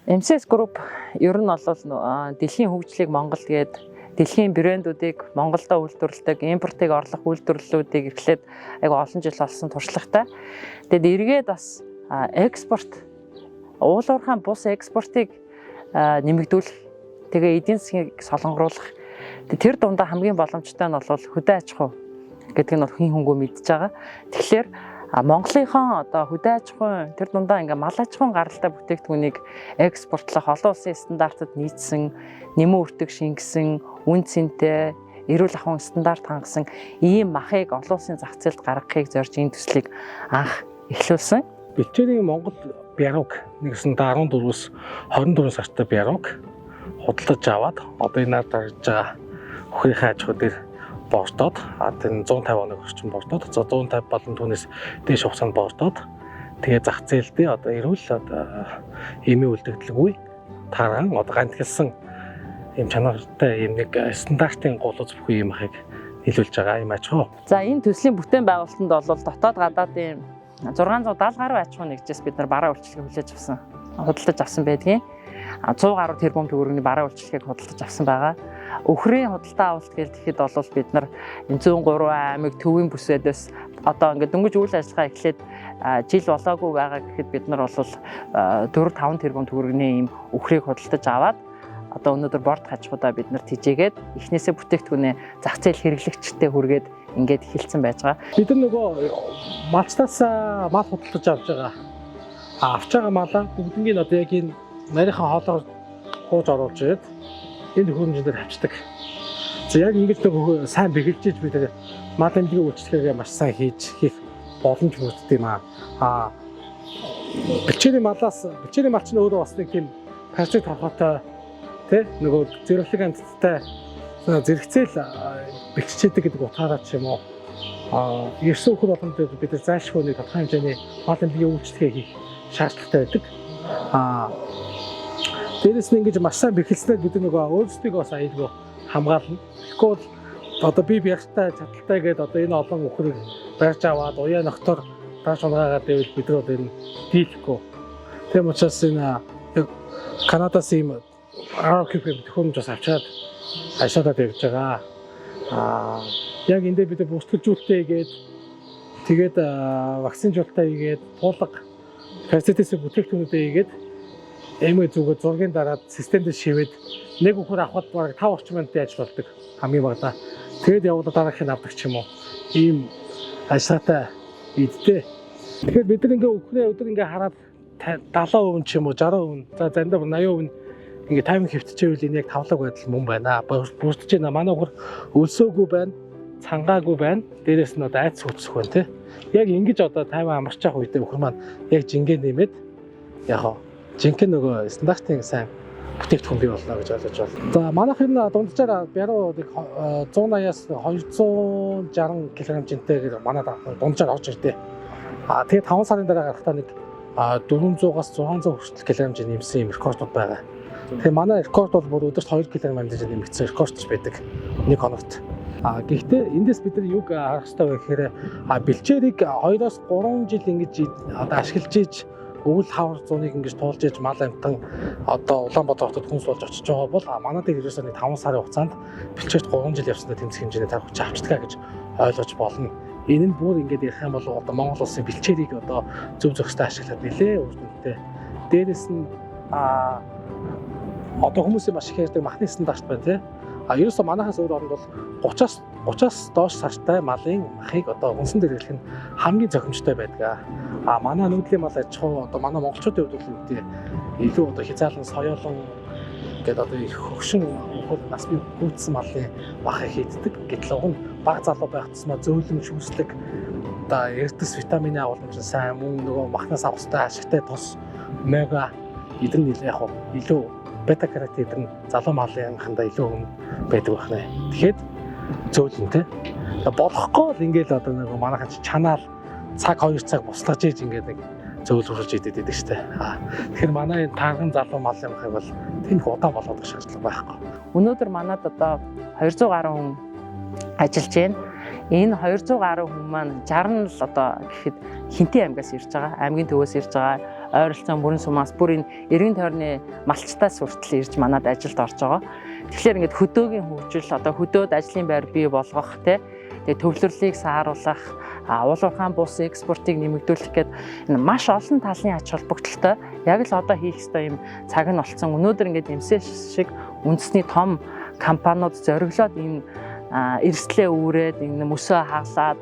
MCS Group ер нь бол дэлхийн хөгжлийг Монгол гээд дэлхийн брэндүүдийг Монголдо үйлдвэрлэдэг, импортыг орлох үйлдвэрлэлүүдийг эрхлээд айгу олон жил болсон туршлагатай. Тэгэд эргээд бас экспорт уулуурхаан бус экспортыг нэмэгдүүлэх, тэгээ эдийн засгийг солонгоруулах. Тэр дундаа хамгийн боломжтой нь бол хөдөө аж ахуй гэдэг нь хин хөнгөө мэдж байгаа. Тэгэхээр Монголынхон хөдөө аж ахуйн тэр дундаа мал аж ахуйн гаралтай бүтээгдэхүүнийг экспортлох, олон улсын стандартад нийцсэн, нэмэн өртөг шингэсэн, үн цэнтэй, эрүүл ахуйн стандарт хангасан ийм махыг олон улсын зах зээлд гаргахыг зорж энэ төслийг анх эхлүүлсэн. Бэлчээрийн Монгол бярууг нэгсэн 14-өөс 24 сартай бярууг худалдаж аваад одоо энэ дарж байгаа хөхрийнхээ аж ахуй дээр боордоод энэ 150 оног орчим боордоод 150 болон түүнээс дээш хугацаанд боордоод тэгээ зах зээлдээ одоо эрүүл эмийн үлдэгдэлгүй таран гантгэлсэн ийм чанартай ийм нэг стандартын голоц бүхий юм ахыг нийлүүлж байгаа юм аж ахуй. За энэ төслийн бүтээн байгуулалтанд бол дотоод гадаадын 670 гаруй аж ахуй нэгжээс бид нар бараа үйлчлэгийг хүлээж авсан, худалдаж авсан байдгийг. 100 гаруй тэрбум төгрөгийн бараа үйлчлэгийг худалдаж авсан байгаа. Өхрийн худалдаа авалт гэхэд бол бид нар 103 аймаг төвийн бүсэдээс одоо дөнгөж үйл ажиллагаа эхлээд жил болоогүй байгаа гэхэд бид нар бол 4-5 тэрбум төгрөгийн ийм өхрийг худалдаж аваад одоо өнөөдөр борд хажуудаа бид нар тижээгээд эхнээсээ бүтээгдэхүүнээ зах зээл хэрэглэгчтэй хүргээд ингээд эхэлсэн байж байгаа. Бид нар нөгөө малцтаас мал худалдаж авч байгаа. Авч байгаа малаа бүгднийг одоо яг энэ нарийнхан хоолоор хууж оруулж ирээд энэ хөрөмжөөр авчдаг. За яг ингэж нөгөө сайн бэгэлжиж бид мал амжилтын үйлчлэгээ маш сайн хийх боломж бүрддэг юм аа. Бэлчээрийн малч нь өөрөө бас нэг тийм паразит хорхотой нөгөө зэрэглэг амьтдтай зэрэгцээл бэлчээдэг гэдэг утгаараа ч юм уу. Ерсөн хөр болгонд бид зайлшгүй нэг тодорхой хэмжээний мал амжилтын үйлчлэгээ хийх шаардлагатай байдаг. Дээрээс нь ингэж маш сайн бэхэлснээр бид нөгөө өөрсдийгөө бас аюулгүй хамгаална. Тэгэхгүй бол одоо би бяртай чадaltaй гэдэг одоо энэ олон өхрийг барьж аваад уяа ногтоор тааш унгаагаад байвал бид нар одоо энэ дийлэхгүй. Тийм учраас энэ Канадаас ийм RQP хөрөмж бас авчаад ашиглаад явж байгаа. Яг эндээ бид бүртгэлжүүлэлтээ хийгээд тэгээд вакцинжуулалтаа хийгээд туулга фасилитэс бүтээгдэхүүнүүдээ хийгээд эмээ зүгөө зургийн дараад системд шивээд нэг өхөр авахд бараг 5 орчим минутын ажил болдог хамгийн багадаа. Тэгээд явуулаад дараахыг авдаг ч юм уу. Ийм ажлаатай ийдтэй. Тэгэхээр бид нар ингээ өхрөө өдөр ингээ хараад 70% ч юм уу 60%, за заримдаа 80% ингээ тайминг хэвтчихвэл энэ яг тавлаг байдал мөн байна. Бүрдэж байна. Манай өхөр өлсөөгүй байна, цангаагүй байна. Дээрээс нь одоо айц хүчсэх байна тий. Яг ингэж одоо тайван амарч явах үедээ өхөр маань яг жингээ нэмээд яг жинхэнэ нөгөө стандартын сайн бүтээгдэхүүн бий болно гэж ойлгож байна. За манайх энэ дунджаар бяруу 180-аас 260 кг-тэй манай дунджаар орж ирдээ. Тэгээд 5 сарын дараа гарахтаа нэг 400-аас 600 хүртэл кг нэмсэн юм рекордууд байгаа. Тэгэхээр манай рекорд бол бүр өдөрт 2 кг хэмжээнд нэмэгдсэн рекордч байдаг нэг хоногт. Гэхдээ эндээс бид нар юг харах хэрэгтэй вэ гэхээр бэлчээрийг 2-оос 3 жил ингэж одоо ашиглаж ийж өвөл хавар зуныг ингэж туулж ийж мал амтан одоо Улаанбаатар хотод хүнс болж очиж байгаа бол манай дээр ерөөсөө 5 сарын хугацаанд бэлчээрт 3 жил явсандаа тэмцэх хэмжээний тарих хүч авчдаг гэж ойлгож болно. Энэ нь бүр ингэж ярих юм бол одоо Монгол улсын бэлчээрийг одоо зөв зөвхөстэй ашиглаад нэлээ өрнөдтэй. Дээрээс нь одоо хүмүүсийн маш их ярьдаг махны стандарт байна тий. Ерөөсөө манайхаас өөр оронд бол 30-аас доош сартай малын махыг одоо үнсэн дээр хэлэх нь хамгийн зохимжтой байдаг. Манай нүүдлийн мал аж ахуй одоо манай монголчуудын хувьд бол илүү одоо хязгаарлан соёолон гэдэг одоо их хөгшин нас бий гүйцсэн малын махыг хийддэг. Гэтэл уг нь бага залуу байх тусмаа зөөлөн шүүслэг одоо эрдэс витамины агуулмж сайн мөн нөгөө махнаас авахтай ашигтай тус омега эдэн яг илүү бета-каротин эдэн залуу малынхандаа илүү байдаг байна. Тэгэхэд зөөлөн тий. Болохгүй л ингээл одоо нэг манайхан чанаал цаг 2 цаг буслаж ийж ингээд нэг зөөлрүүлж идэт байдаг штэ. Тэгэхээр манай тарган залуу малын махыг бол тийм удаан болгох шаардлага байхгүй. Өнөөдөр манад одоо 200 гаруй хүн ажиллаж байна. Энэ 200 гаруй хүн маань 60 нь л одоо гэхэд Хинтээ аймгаас ирж байгаа, аймгийн төвөөс ирж байгаа. ойролцоо мөрөн сумаас бүр энэ эргэн тойрны малчтаас хүртэл ирж манад ажилд орж байгаа. Тэгэхээр ингээд хөдөөгийн хөгжил одоо хөдөөд ажлын байр бий болгох тэгээ төвлөрлийг сааруулах, уул уурхайн бус экспортыг нэмэгдүүлэх гээд маш олон талын ач холбогдолтой яг л одоо хийх ёстой юм цаг нь олцсон. Өнөөдөр ингээд эмсээ шиг үндэсний том компаниуд зориглоод энэ эрсдлээ үүрээд энэ мөсөө хаглаад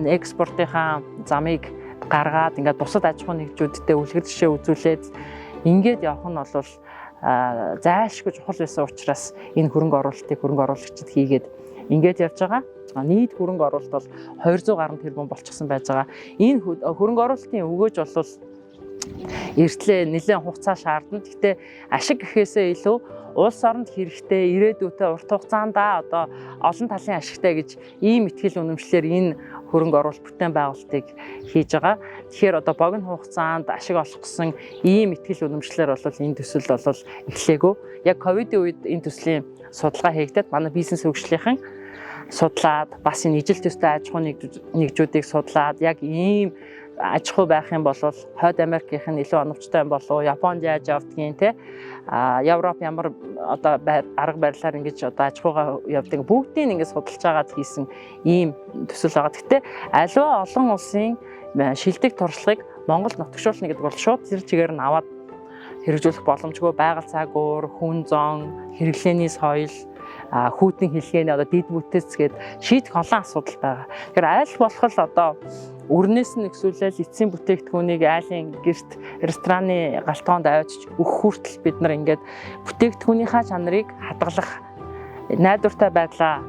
экспортынхаа замыг гаргаад ингээд бусад аж ахуйн нэгжүүдтэй үлгэр жишээ үзүүлээд ингээд явах нь бол зайлшгүй чухал байсан учраас энэ хөрөнгө оруулалтыг хөрөнгө оруулагчид хийгээд ингээд явж байгаа. Нийт хөрөнгө оруулалт бол 200 гаруй тэрбум болчихсон байж байгаа. Энэ хөрөнгө оруулалтын өгөөж бол эртлээ нэлээд хугацаа шаардна. Гэхдээ ашиг гэхээсээ илүү улс оронд хэрэгтэй ирээдүйтэй урт хугацаанд одоо олон талын ашигтай гэж ийм ихтгэл үнэмшлэр энэ хөрөнгө оруулалт бүтээн байгуулалтыг хийж байгаа. Тэгэхээр одоо богино хугацаанд ашиг олох гэсэн ийм ихтгэл үнэмшлэр бол энэ төсөл бол эхлэегүй. Яг ковидын үед энэ төслийн судалгаа хийгдээд манай бизнес хөгжлийнхэн судлаад бас энэ ижил төстэй аж ахуйн нэгжүүдийг судлаад яг ийм аж ахуй байх юм бол Хойд Америкийнх нь илүү оновчтой юм болов уу, Японд яаж явдгийг те Европ ямар одоо арга барилаар ингэж одоо аж ахуйгаа явдаг бүгдийг ингэж судалж байгаад хийсэн ийм төсөл байгаа. Гэхдээ аливаа олон улсын шилдэг туршлагыг Монгол нутагшуулна гэдэг бол шууд зэрэг чигээр нь аваад хэрэгжүүлэх боломжгүй. Байгаль цагуур, хүн зон, хэрэглээний соёл, хүүтэн хэлхээний одоо дид бүтээц гээд шийдэх олон асуудал байгаа. Тэгэхээр аль болох л одоо өрнөөс нь эксүүлэл эцсийн бүтээгдэхүүнийг айлын гэрт рестораны галтгоонд авчиж өгөх хүртэл бид нар ингээд бүтээгдэхүүнийхаа чанарыг хадгалах, найдвартай байдлаа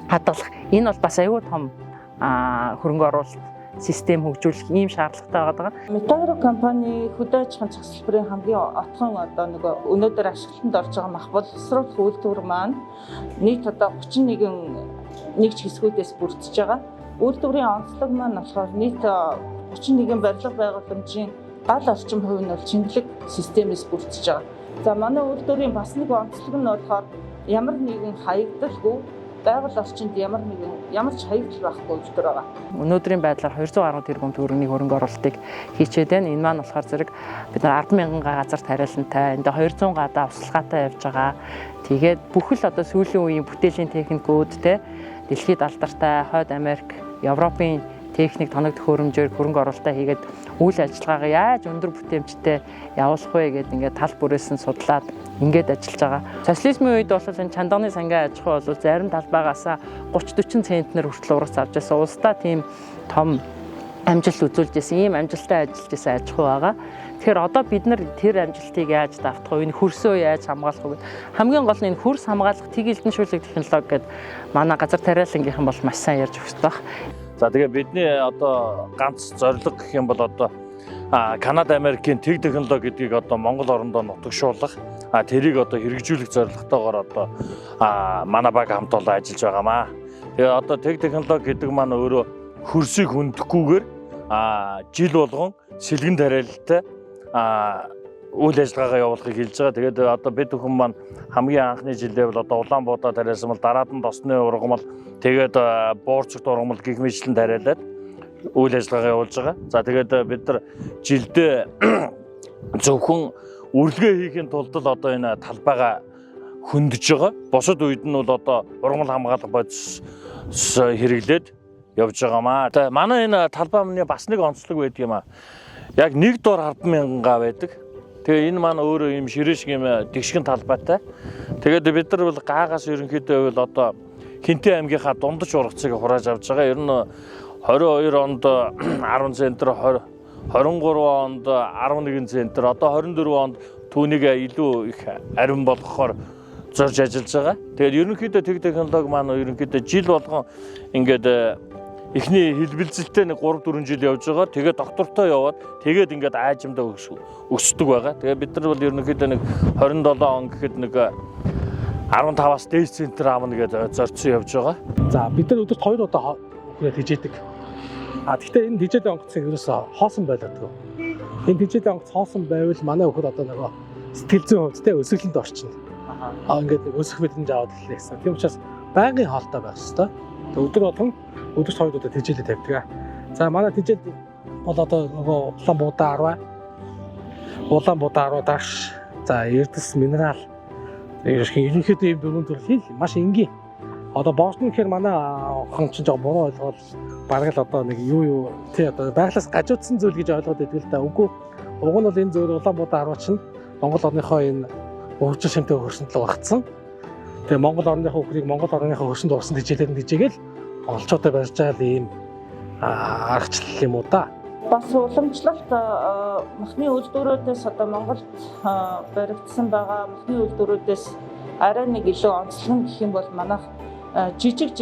хадгалах энэ бол бас аюул том хөрөнгө оруулалт систем хөгжүүлэх ийм шаардлагатай байгаа. Метагро компани хөдөө аж ахуйн зах салбарын хамгийн отхон одоо нөгөө өнөөдөр ашиглалтанд орж байгаа мах боловсруулах үйлдвэр маань нийт одоо 31 хэсгүүдээс бүрдэж байгаа. Үйлдвэрийн онцлог маань болохоор нийт 31 барилга байгууламжийн гал орчим хувь нь бол чингэлэг системээс бүрдэж байгаа. За манай үйлдвэрийн бас нэг онцлог нь болохоор ямар нэгэн хаягдалгүй байгууллагын орчинд ямар ч хаягдал байхгүй үйлдвэр байгаа. Өнөөдрийн байдлаар 200 гаруй тэрбум төгрөгийн хөрөнгө оруулалтыг хийчээд байна. Энэ маань болохоор зэрэг бид нар 10,000 газар тариалантай, энд 200 гадаа услгаатай явж байгаа. Тэгээд бүхэл одоо сүүлийн үеийн бүтээлийн техникүүд те дэлхийд алдартай Хойд Америк, Европын техник тоног төхөөрөмжөөр хөрөнгө оруулалтаа хийгээд үйл ажиллагаагаа яаж өндөр бүтээмжтэй явуулах вэ гэдэг ингээд тал бүрээс нь судлаад ингээд ажиллаж байгаа. Социализмын үед бол энэ чандганы сангийн аж ахуй бол зарим талбайгаас 30-40 центнер хүртэл ургац авч байсан. Улсдаа тийм том амжилт үзүүлж байсан, ийм амжилттай ажиллаж байсан аж ахуй байгаа. Тэгэхээр одоо бид нар тэр амжилтыг яаж давтах вэ? Энэ хөрсөө яаж хамгаалах вэ? Хамгийн гол нь энэ хөрс хамгаалах тэг элдэншүүлэг технологи гэдэг манай газар тариалангийнхан бол маш сайн ярьж өгсөн баг. За тэгээ бидний одоо ганц зорилго гэх юм бол одоо Канада, Америкийн тэг технологи гэдгийг одоо Монгол орондоо нутагшуулах, тэрийг одоо хэрэгжүүлэх зорилготойгоор одоо манай баг хамт олон ажиллаж байгаамаа. Тэгээ одоо тэг технологи гэдэг маань өөрөө хөрсийг хөндөхгүйгээр жил болгон сэлгэн тариалалтай үйл ажиллагаагаа явуулахыг хэлж байгаа. Тэгээд одоо бид бүхэн маань хамгийн анхны жилдээ бол одоо Улаанбаатар тариалсан бол дараад нь Досны ургамал тэгээд Буурчигт ургамал гих мэтлэн тариалаад үйл ажиллагаа явуулж байгаа. За тэгээд бид нар жилдээ зөвхөн үргэлгээ хийхин тулд л одоо энэ талбайгаа хөндөж байгаа. Бусад үед нь бол одоо ургамал хамгаалах бодис хэрэглээд явж байгаамаа. Тэгээд манай энэ талбайны бас нэг онцлог байдаг юм аа. Яг нэг дор 10,000 байдаг. Тэгээ энэ маань өөрөө юм ширээ шиг юм тэгшгэн талбайтай. Тэгээд бид нар бол гаагаас ерөнхийдөө бол одоо Хинтээ аймгийнхаа дундаж ургацыг хурааж авч байгаа. Ер нь 22 онд 10 центр, 23 онд 11 центр, одоо 24 онд түүнийг илүү их арвин болгохоор зорж ажиллаж байгаа. Тэгээд ерөнхийдөө тэг технологи маань ерөнхийдөө жил болгон ингээд эхний хэлбэлзэлтэй нэг 3-4 жил явж байгаа. Тэгээд доктортой яваад тэгээд ингээд аажимдаа өсдөг байгаа. Тэгээд бид нар бол ерөнхийдөө нэг 27 он гэхэд нэг 15-аас дээш центр аавна гэдэг зорьсон явж байгаа. За бид нар өдөрт 2 удаа хүрээд хижээдэг. Гэхдээ энэ хижээдэг онгоцыг ерөөсөө хоосон байлаадаг. Энэ хижээдэг онгоц хоосон байвал манай хөхөд одоо нөгөө сэтгэл зүйн хувьд те өсөглөнд орчихно. Ингээд өсөх мэдрэмж аваад хэлээ гэсэн. Тийм учраас байнгын хоолтой байх хэрэгтэй. Өдөр болгон өдөрт 2 удаа хижээлээ тавьдаг. За манай хижээл бол одоо нөгөө Улаанбаатар 10, Улаанбаатар руу дагш. За Эрдэс минерал. Ерөнхийдөө ийм дөрвөн төрлийн маш энгийн. Одоо боошны гэхээр манай охин ч жоо буруу ойлгоод бараг л одоо нэг юу тий одоо байглаас гажуудсан зүйл гэж ойлгоод байдаг л да. Үгүй. Уг нь бол энэ зөв Улаанбаатар аруу чинь Монгол орныхоо энэ өвчин шимтэй хөрсөнд л багцсан. Тэгээ Монгол орныхоо хөрийг Монгол орныхоо хөрсөнд урсан хичээлээр нэжээгээл монголчуудад барьж байгаа ийм аргачлал юм уу да. Бас уламжлалт махны үйлдвэрүүдээс одоо Монголд баригдсан байгаа махны үйлдвэрүүдээс арай нэг илүү онцлог гэх юм бол манайх жижиг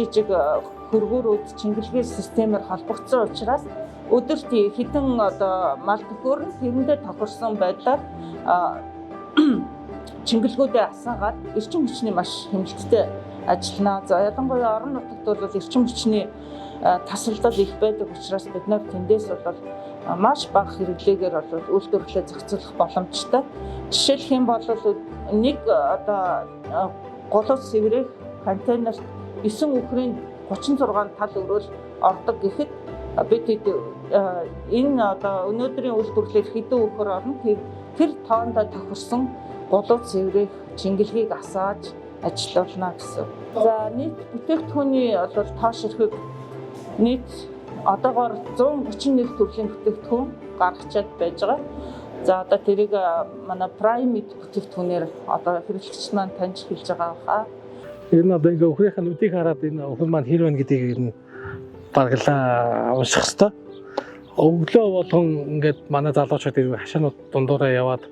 хөргөөрүүд чингэлгээ системээр холбогдсон учраас өдөрт хэдэн одоо мал төхөөр нь тэрэндээ тохирсон байдлаар чингэлгүүдээ асаагаад эрчим хүчний маш хэмжигтэй ажиллана. За ялангуяа орон нутагт бол эрчим хүчний тасалдал их байдаг учраас бид нар тэндээс бол маш бага хэрэглээгээр бол үйлдвэрлэлээ зохицуулах боломжтой. Жишээлх юм бол нэг одоо голос сэврэх контейнерт 9 үхрийн 36 тал өрөөл ордог гэхэд бид энэ одоо өнөөдрийн үйлдвэрлэлээр хэдэн үхэр орно тэр тоондоо тохирсон голос сэврэх чингэлгийг асааж ажиллуулна гэсэн. За нийт бүтээгдэхүүний бол тоош ирэхэд нийт одоогоор 131 төрлийн бүтээгдэхүүн гаргачаад байж байгаа. За одоо тэрийг манай Prime бүтээгдэхүүнээр одоо хэрэглэгч маань таньж хэлж байгаа баха. Энэ одоо ингээ өхрийнхээ нүдийг хараад энэ өхөр маань хэр байна гэдгийг нь баргалаа унших хэвээр. Өглөө болгон ингээд манай залуучууд ирэх хашаанууд дундуураа яваад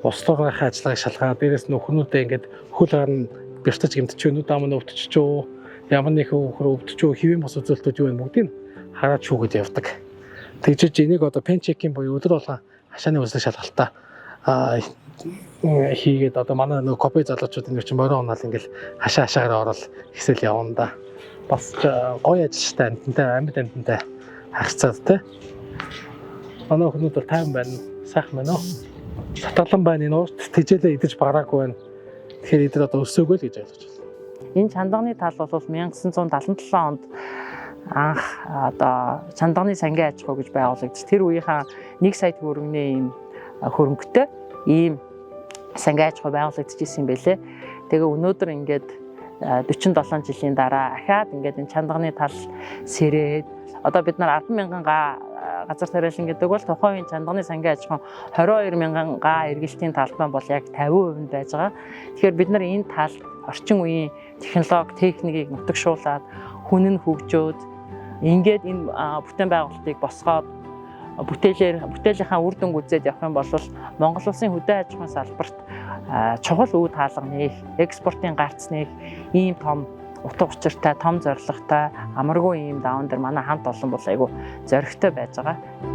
услуурынхаа ажиллагааг шалгаад дээрэс нь өхрнүүдээ ингээд хөл гарна бэртэж гэмтэж нүд амн өвтчих үү ямар нэгэн өхөр өвтчих үү хэвэн бос үзүүлэлтүүд юу вэ бүгдийг хараад шүүгээд явдаг. Тэгжиж энийг одоо пен чекинг буюу өдөр болгон хашааны үзлэг шалгалтаа хийгээд одоо манай нөгөө копи залуучууд энэ чинь морин унаал ингээл хашаагаар орол хэсэл явна да. Бас гоё ажилчтай амттай амьд амьттай харьцаад те. Манай хүмүүс бол тайван байна. Сайхан байна уу? Татгалан байна энэ уурт тэжээлээ идэж бараагүй байна. Тэгэхээр эдгээр одоо өсөөгөө л гэж ойлгож байна. Энэ чандганы тал бол 1977 онд анх одоо чандганы сангийн аж ахуй гэж байгуулагдчих. Тэр үеийнхээ 1 сая төгрөгийн ийм хөрөнгөтэй ийм сангийн аж ахуй байгуулагдчихсэн юм байлээ. Тэгээ өнөөдөр ингээд 47 жилийн дараа ахаад ингээд энэ чандганы тал сэрээд одоо бид нар 10,000 га газар тариалан гэдэг бол тухайн үеийн чандганы сангийн аж ахуй 22,000 га эргэлтийн талбай бол яг 50% байж байгаа. Тэгэхээр бид нар энэ талд орчин үеийн технологи, техникийг нутагшуулад хүн нь хөгжөөд ингээд энэ бүтээн байгуулалтыг босгоод бүтээлийнхаа үр дүнг үзээд явах юм бол Монгол улсын хөдөө аж ахуйн салбарт чухал үе хаалга нээх, экспортын гарц нээх ийм том утга учиртай, том зорилготой амаргүй ийм даван дээр манай хамт олон бол айгүй зоригтой байж байгаа.